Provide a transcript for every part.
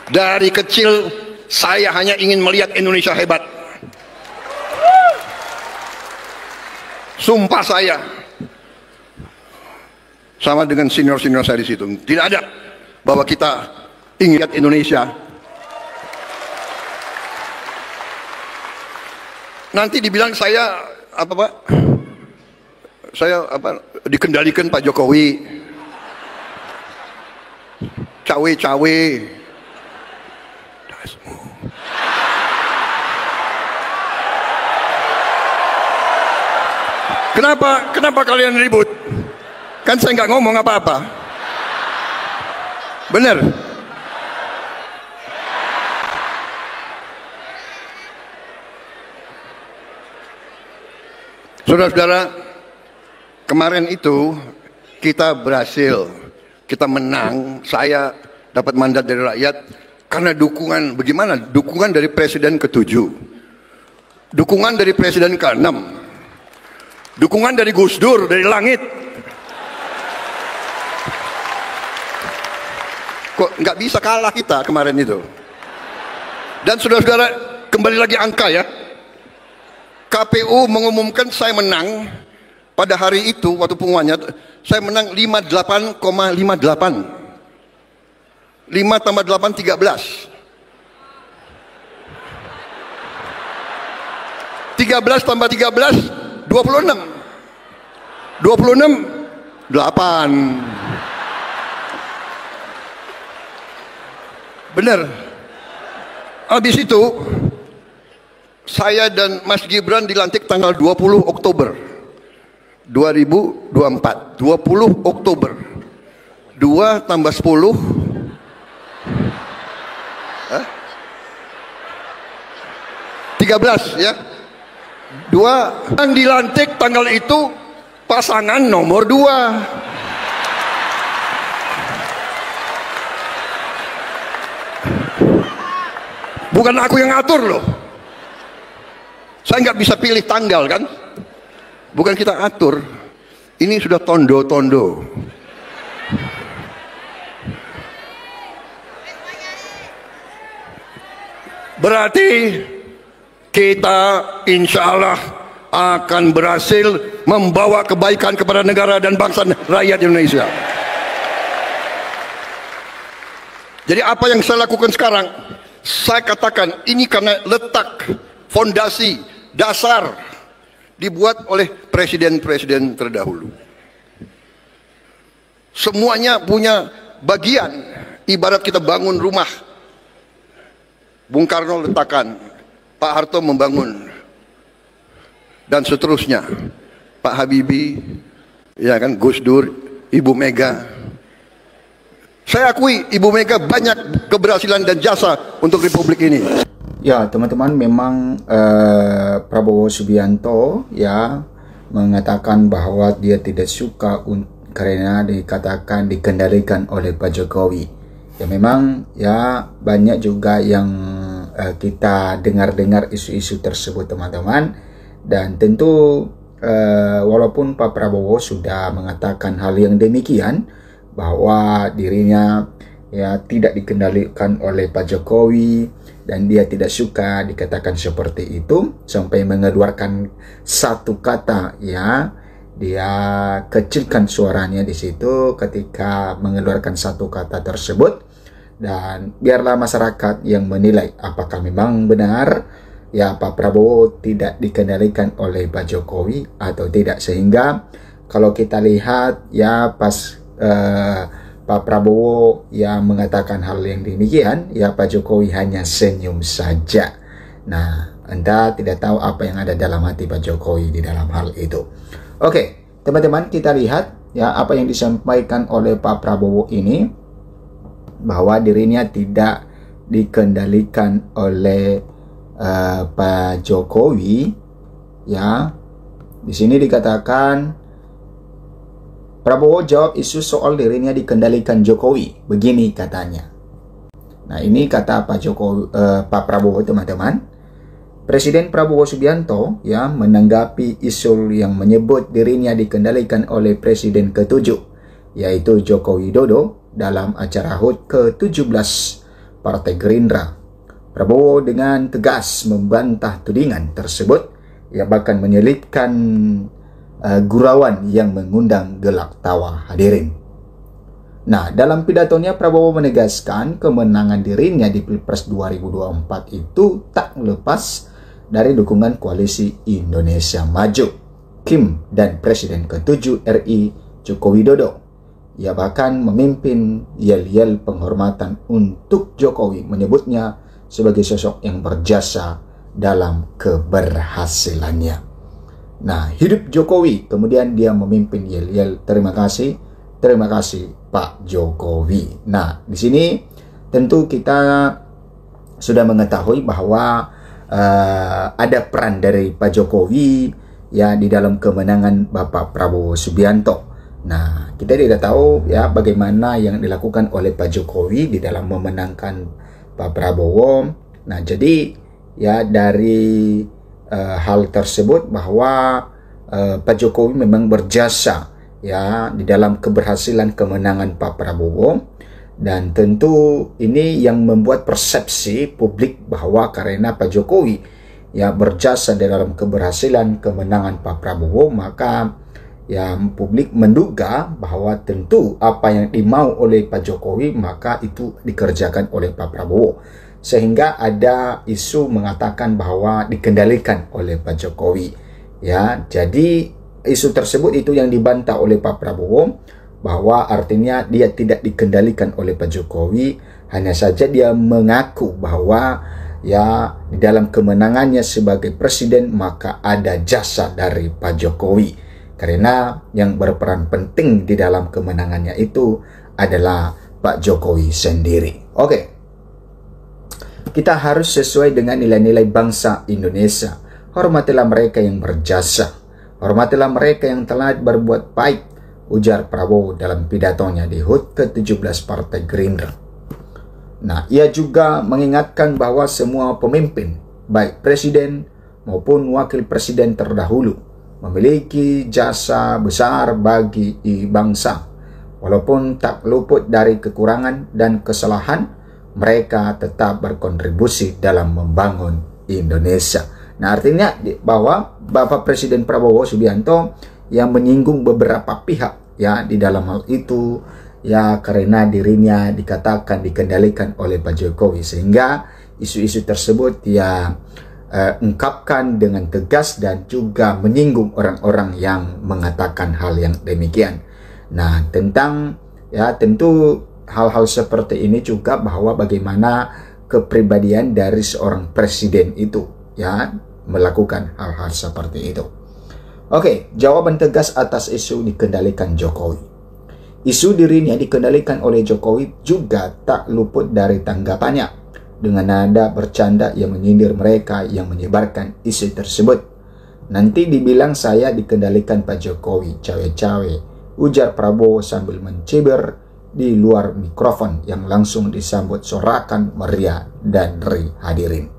Dari kecil saya hanya ingin melihat Indonesia hebat. Sumpah saya, sama dengan senior-senior saya di situ, tidak ada bahwa kita ingin lihat Indonesia. Nanti dibilang saya apa Pak? Saya apa? Dikendalikan Pak Jokowi, cawe-cawe. Kenapa kalian ribut? Kan saya nggak ngomong apa-apa. Bener? Saudara-saudara, kemarin itu kita berhasil, kita menang, saya dapat mandat dari rakyat karena dukungan, bagaimana? Dukungan dari Presiden ke-7, dukungan dari Presiden ke-6, dukungan dari Gus Dur, dari langit. Kok nggak bisa kalah kita kemarin itu. Dan saudara-saudara, kembali lagi angka ya. KPU mengumumkan saya menang pada hari itu, waktu pengumumannya, saya menang 58,58. 5 tambah 8, 13. 13 tambah 13, 26. 26, 8. Benar. Habis itu saya dan Mas Gibran dilantik tanggal 20 Oktober 2024. 20 Oktober. 2 tambah 10. 13 ya. 2 yang dilantik tanggal itu pasangan nomor 2. Bukan aku yang ngatur loh. Saya nggak bisa pilih tanggal kan. Bukan kita atur. Ini sudah tondo-tondo. Berarti kita insya Allah akan berhasil membawa kebaikan kepada negara dan bangsa rakyat Indonesia. Jadi apa yang saya lakukan sekarang, saya katakan ini karena letak fondasi dasar dibuat oleh presiden-presiden terdahulu. Semuanya punya bagian, ibarat kita bangun rumah. Bung Karno letakkan, Pak Harto membangun, dan seterusnya. Pak Habibie, ya kan, Gus Dur, Ibu Mega. Saya akui Ibu Mega banyak keberhasilan dan jasa untuk Republik ini. Ya teman-teman, memang Prabowo Subianto ya mengatakan bahwa dia tidak suka karena dikatakan dikendalikan oleh Pak Jokowi. Ya memang ya banyak juga yang kita dengar-dengar isu-isu tersebut teman-teman. Dan tentu walaupun Pak Prabowo sudah mengatakan hal yang demikian, bahwa dirinya ya tidak dikendalikan oleh Pak Jokowi dan dia tidak suka dikatakan seperti itu, sampai mengeluarkan satu kata ya, dia kecilkan suaranya di situ ketika mengeluarkan satu kata tersebut. Dan biarlah masyarakat yang menilai apakah memang benar ya Pak Prabowo tidak dikendalikan oleh Pak Jokowi atau tidak. Sehingga kalau kita lihat ya pas Pak Prabowo yang mengatakan hal yang demikian, ya Pak Jokowi hanya senyum saja. Nah, Anda tidak tahu apa yang ada dalam hati Pak Jokowi di dalam hal itu. Oke, teman-teman, kita lihat ya apa yang disampaikan oleh Pak Prabowo ini, bahwa dirinya tidak dikendalikan oleh Pak Jokowi. Ya, di sini dikatakan Prabowo jawab isu soal dirinya dikendalikan Jokowi. Begini katanya. Nah, ini kata Pak Prabowo teman-teman. Presiden Prabowo Subianto ya menanggapi isu yang menyebut dirinya dikendalikan oleh Presiden ke-7, yaitu Joko Widodo, dalam acara HUT ke-17 Partai Gerindra. Prabowo dengan tegas membantah tudingan tersebut, ia bahkan menyelitkan gurauan yang mengundang gelak tawa hadirin. Nah, dalam pidatonya Prabowo menegaskan kemenangan dirinya di Pilpres 2024 itu tak lepas dari dukungan koalisi Indonesia Maju, Kim, dan Presiden ke-7 RI Joko Widodo. Ia bahkan memimpin yel-yel penghormatan untuk Jokowi, menyebutnya sebagai sosok yang berjasa dalam keberhasilannya. Nah, hidup Jokowi, kemudian dia memimpin yel-yel terima kasih Pak Jokowi. Nah, di sini tentu kita sudah mengetahui bahwa ada peran dari Pak Jokowi ya di dalam kemenangan Bapak Prabowo Subianto. Nah, kita tidak tahu ya bagaimana yang dilakukan oleh Pak Jokowi di dalam memenangkan Pak Prabowo. Nah, jadi ya dari hal tersebut bahwa Pak Jokowi memang berjasa ya di dalam keberhasilan kemenangan Pak Prabowo, dan tentu ini yang membuat persepsi publik bahwa karena Pak Jokowi ya berjasa di dalam keberhasilan kemenangan Pak Prabowo, maka ya publik menduga bahwa tentu apa yang dimau oleh Pak Jokowi maka itu dikerjakan oleh Pak Prabowo, sehingga ada isu mengatakan bahwa dikendalikan oleh Pak Jokowi ya. Jadi isu tersebut itu yang dibantah oleh Pak Prabowo, bahwa artinya dia tidak dikendalikan oleh Pak Jokowi, hanya saja dia mengaku bahwa ya di dalam kemenangannya sebagai presiden maka ada jasa dari Pak Jokowi, karena yang berperan penting di dalam kemenangannya itu adalah Pak Jokowi sendiri. Oke, kita harus sesuai dengan nilai-nilai bangsa Indonesia. Hormatilah mereka yang berjasa, hormatilah mereka yang telah berbuat baik, ujar Prabowo dalam pidatonya di HUT ke-17 Partai Gerindra. Nah, ia juga mengingatkan bahwa semua pemimpin, baik presiden maupun wakil presiden terdahulu, memiliki jasa besar bagi bangsa. Walaupun tak luput dari kekurangan dan kesalahan, mereka tetap berkontribusi dalam membangun Indonesia. Nah, artinya bahwa Bapak Presiden Prabowo Subianto yang menyinggung beberapa pihak ya di dalam hal itu ya karena dirinya dikatakan dikendalikan oleh Pak Jokowi, sehingga isu-isu tersebut ya ungkapkan dengan tegas dan juga menyinggung orang-orang yang mengatakan hal yang demikian. Nah, tentang ya tentu hal-hal seperti ini juga bahwa bagaimana kepribadian dari seorang presiden itu ya melakukan hal-hal seperti itu. Oke, jawaban tegas atas isu dikendalikan Jokowi. Isu dirinya dikendalikan oleh Jokowi juga tak luput dari tanggapannya dengan nada bercanda yang menyindir mereka yang menyebarkan isu tersebut. Nanti dibilang saya dikendalikan Pak Jokowi, cawe-cawe, ujar Prabowo sambil mencibir di luar mikrofon yang langsung disambut sorakan meriah dari hadirin.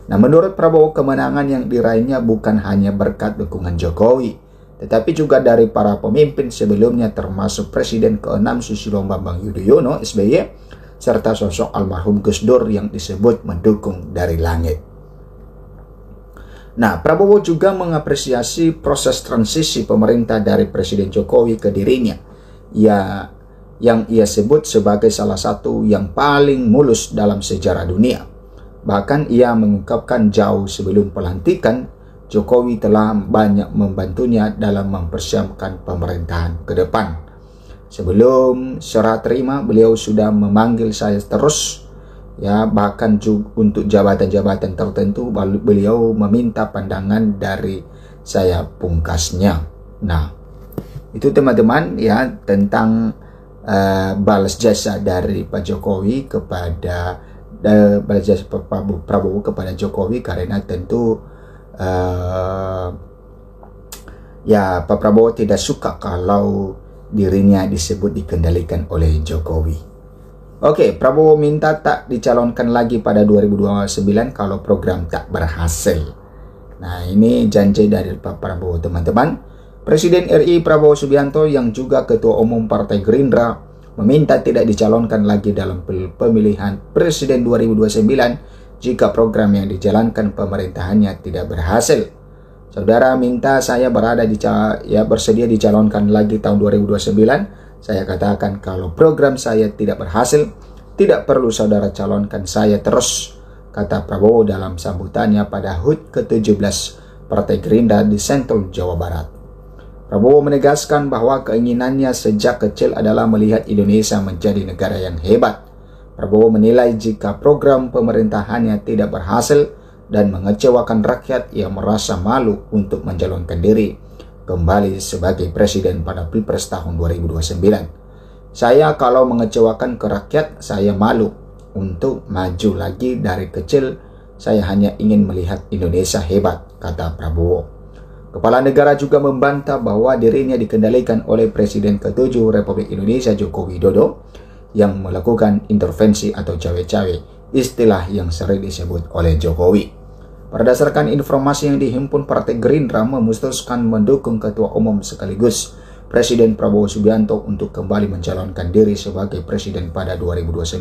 Nah, menurut Prabowo, kemenangan yang diraihnya bukan hanya berkat dukungan Jokowi, tetapi juga dari para pemimpin sebelumnya termasuk Presiden ke-6 Susilo Bambang Yudhoyono (SBY), serta sosok almarhum Gus Dur yang disebut mendukung dari langit. Nah, Prabowo juga mengapresiasi proses transisi pemerintah dari Presiden Jokowi ke dirinya, yang ia sebut sebagai salah satu yang paling mulus dalam sejarah dunia. Bahkan ia mengungkapkan jauh sebelum pelantikan, Jokowi telah banyak membantunya dalam mempersiapkan pemerintahan ke depan. Sebelum serah terima, beliau sudah memanggil saya terus, ya bahkan juga untuk jabatan-jabatan tertentu beliau meminta pandangan dari saya pungkasnya. Nah, itu teman-teman ya tentang balas jasa dari Pak Jokowi kepada balas jasa Prabowo kepada Jokowi, karena tentu ya Pak Prabowo tidak suka kalau dirinya disebut dikendalikan oleh Jokowi. Oke, Prabowo minta tak dicalonkan lagi pada 2029 kalau program tak berhasil. Nah, ini janji dari Pak Prabowo, teman-teman. Presiden RI Prabowo Subianto yang juga Ketua Umum Partai Gerindra meminta tidak dicalonkan lagi dalam pemilihan presiden 2029 jika program yang dijalankan pemerintahannya tidak berhasil. Saudara minta saya bersedia dicalonkan lagi tahun 2029. Saya katakan kalau program saya tidak berhasil, tidak perlu saudara calonkan saya terus, kata Prabowo dalam sambutannya pada HUT ke-17 Partai Gerindra di Sentul, Jawa Barat. Prabowo menegaskan bahwa keinginannya sejak kecil adalah melihat Indonesia menjadi negara yang hebat. Prabowo menilai jika program pemerintahannya tidak berhasil dan mengecewakan rakyat, ia merasa malu untuk mencalonkan diri kembali sebagai presiden pada Pilpres tahun 2029. Saya kalau mengecewakan ke rakyat, saya malu. Untuk maju lagi dari kecil, saya hanya ingin melihat Indonesia hebat, kata Prabowo. Kepala negara juga membantah bahwa dirinya dikendalikan oleh Presiden ke-7 Republik Indonesia Joko Widodo yang melakukan intervensi atau cawe-cawe, istilah yang sering disebut oleh Jokowi. Berdasarkan informasi yang dihimpun, Partai Gerindra memutuskan mendukung Ketua Umum sekaligus Presiden Prabowo Subianto untuk kembali mencalonkan diri sebagai presiden pada 2029.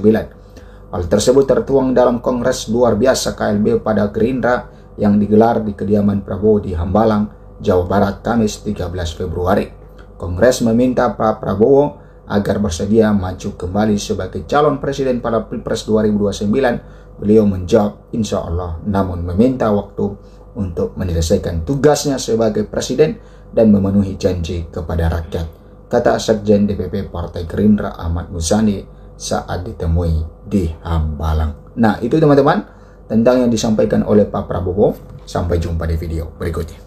Hal tersebut tertuang dalam Kongres Luar Biasa KLB pada Gerindra yang digelar di kediaman Prabowo di Hambalang, Jawa Barat, Kamis 13 Februari. Kongres meminta Pak Prabowo agar bersedia maju kembali sebagai calon presiden pada Pilpres 2029. Beliau menjawab insya Allah, namun meminta waktu untuk menyelesaikan tugasnya sebagai presiden dan memenuhi janji kepada rakyat, kata Sekjen DPP Partai Gerindra Ahmad Muzani saat ditemui di Hambalang. Nah, itu teman-teman tentang yang disampaikan oleh Pak Prabowo. Sampai jumpa di video berikutnya.